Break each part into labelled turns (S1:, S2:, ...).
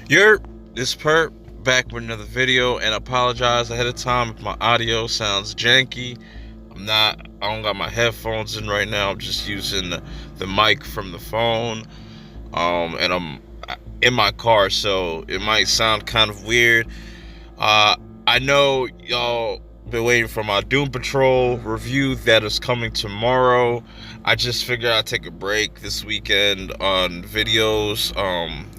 S1: You're this perp back with another video, and I apologize ahead of time if my audio sounds janky. I don't got my headphones in right now. I'm just using the mic from the phone. And I'm in my car, so it might sound kind of weird. Uh, I know y'all been waiting for my Doom Patrol review that is coming tomorrow. I just figured I'd take a break this weekend on videos.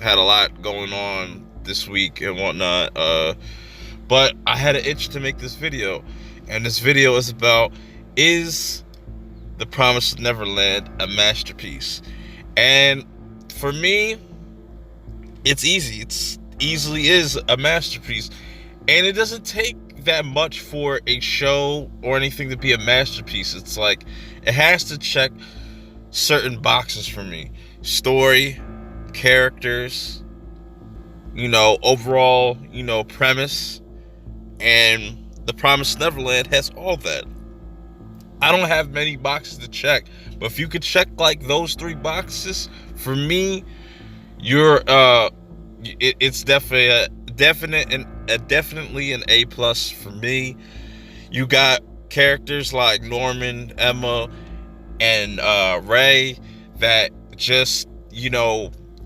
S1: Had a lot going on this week and whatnot. But I had an itch to make this video, and this video is about, is The Promised Neverland a masterpiece? And for me, it's easy. It's easily is a masterpiece. And it doesn't take that much for a show or anything to be a masterpiece. It's like it has to check certain boxes for me. Story, characters, overall, premise, and The Promised Neverland has all that. I don't have many boxes to check, but if you could check like those three boxes, for me, you're it's definitely an A plus for me. You got characters like Norman, Emma, and Ray that just,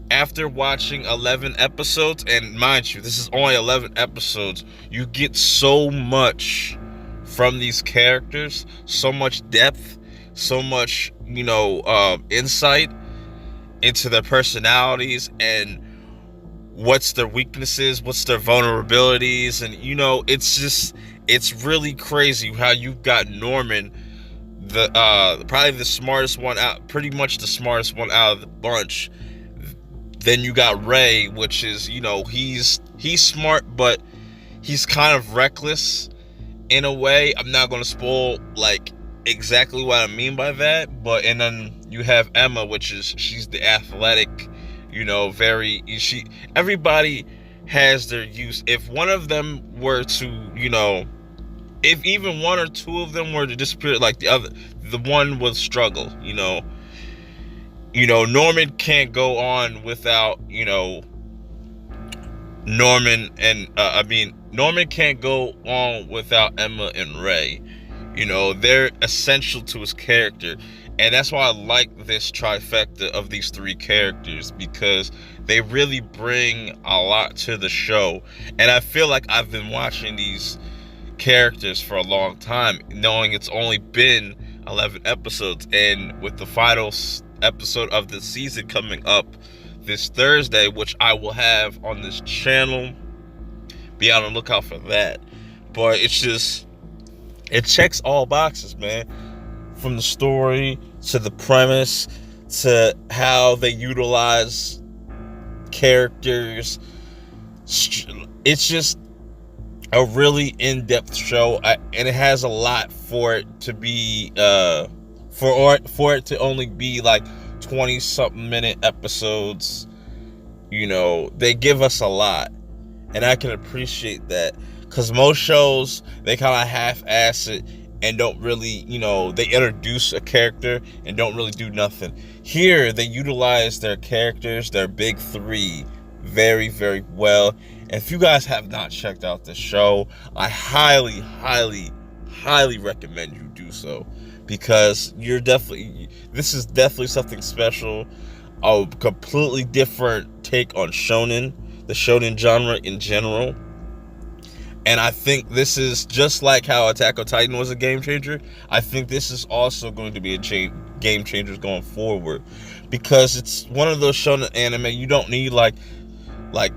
S1: after watching 11 episodes, and mind you, this is only 11 episodes, you get so much from these characters, so much depth, so much, insight into their personalities and what's their weaknesses, what's their vulnerabilities. And it's really crazy how you've got Norman, the probably the smartest one out, pretty much the smartest one out of the bunch. Then you got Ray, which is, he's smart, but he's kind of reckless in a way. I'm not going to spoil like exactly what I mean by that, but and then you have Emma, which is, she's the athletic, everybody has their use. If one of them were to, if even one or two of them were to disappear, like the one would struggle. Norman can't go on without, Norman can't go on without Emma and Ray. They're essential to his character. And that's why I like this trifecta of these three characters, because they really bring a lot to the show. And I feel like I've been watching these characters for a long time, knowing it's only been 11 episodes. And with the final episode of the season coming up this Thursday, which I will have on this channel, be on the lookout for that. But it checks all boxes, man. From the story to the premise to how they utilize characters. It's just a really in-depth show, and it has a lot for it to be for it to only be like 20-something minute episodes. They give us a lot, and I can appreciate that, because most shows, they kind of half-ass it and don't really, they introduce a character and don't really do nothing. Here, they utilize their characters, their big three, very, very well. And if you guys have not checked out the show, I highly, highly, highly recommend you do so, because this is definitely something special, a completely different take on shonen, the shonen genre in general. And I think this is just like how Attack on Titan was a game changer. I think this is also going to be a game changer going forward, because it's one of those shonen anime you don't need like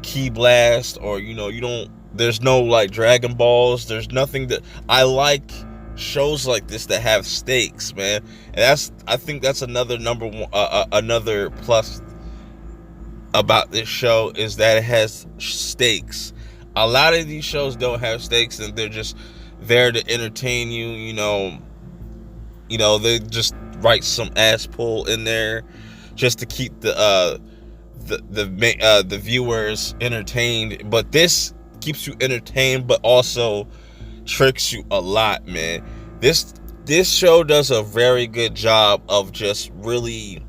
S1: Key Blast, or you don't. There's no like Dragon Balls. There's nothing that I like. Shows like this that have stakes, man. And I think that's another number one, another plus about this show, is that it has stakes. A lot of these shows don't have stakes, and they're just there to entertain you. They just write some ass pull in there just to keep the viewers entertained. But this keeps you entertained, but also tricks you a lot, man. This show does a very good job of just really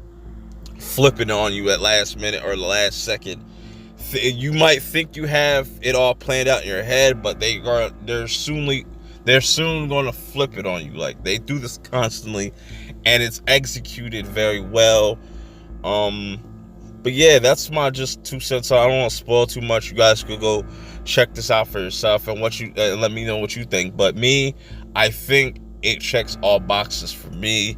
S1: flipping on you at last minute or the last second, you might think you have it all planned out in your head, but they're soon going to flip it on you. Like, they do this constantly, and it's executed very well. But yeah, that's my just 2 cents. I don't want to spoil too much. You guys could go check this out for yourself and let me know what you think. But me, I think it checks all boxes for me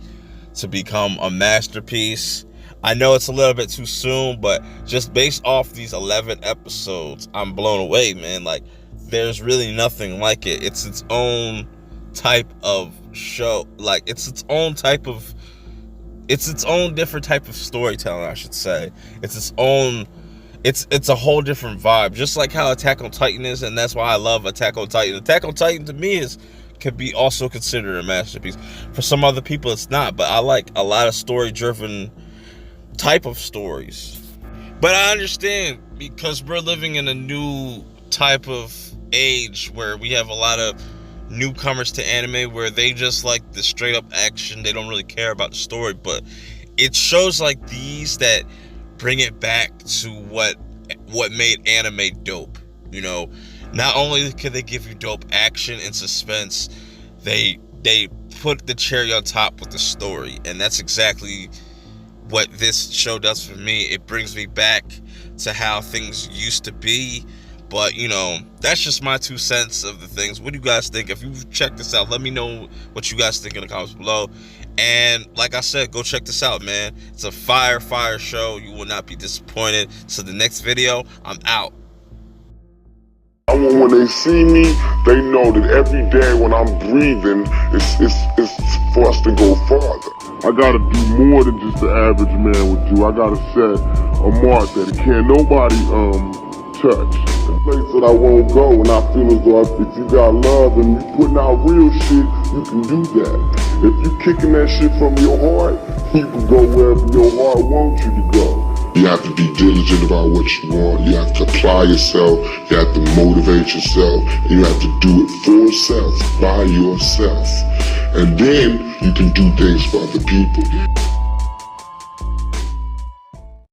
S1: to become a masterpiece. I know it's a little bit too soon, but just based off these 11 episodes, I'm blown away, man. Like, there's really nothing like it. It's its own type of show. Like, it's its own different type of storytelling, I should say. It's a whole different vibe. Just like how Attack on Titan is, and that's why I love Attack on Titan. Attack on Titan to me could be also considered a masterpiece. For some other people it's not, but I like a lot of story-driven type of stories. But I understand, because we're living in a new type of age where we have a lot of newcomers to anime where they just like the straight up action. They don't really care about the story, but it's shows like these that bring it back to what made anime dope. You know, not only can they give you dope action and suspense, they put the cherry on top with the story, and that's exactly what this show does for me. It brings me back to how things used to be. But, you know, that's just my 2 cents of the things. What do you guys think? If you've checked this out, let me know what you guys think in the comments below. And like I said, go check this out, man. It's a fire show. You will not be disappointed. So the next video, I'm out.
S2: I want when they see me, they know that every day when I'm breathing, it's for us to go farther. I gotta do more than just the average man would do. I gotta set a mark that can't nobody touch. A place that I won't go, and I feel as though if you got love and you putting out real shit, you can do that. If you kicking that shit from your heart, you can go wherever your heart wants you to go. You have to be diligent about what you want. You have to apply yourself. You have to motivate yourself. And you have to do it for yourself, by yourself. And then you can do things for other people.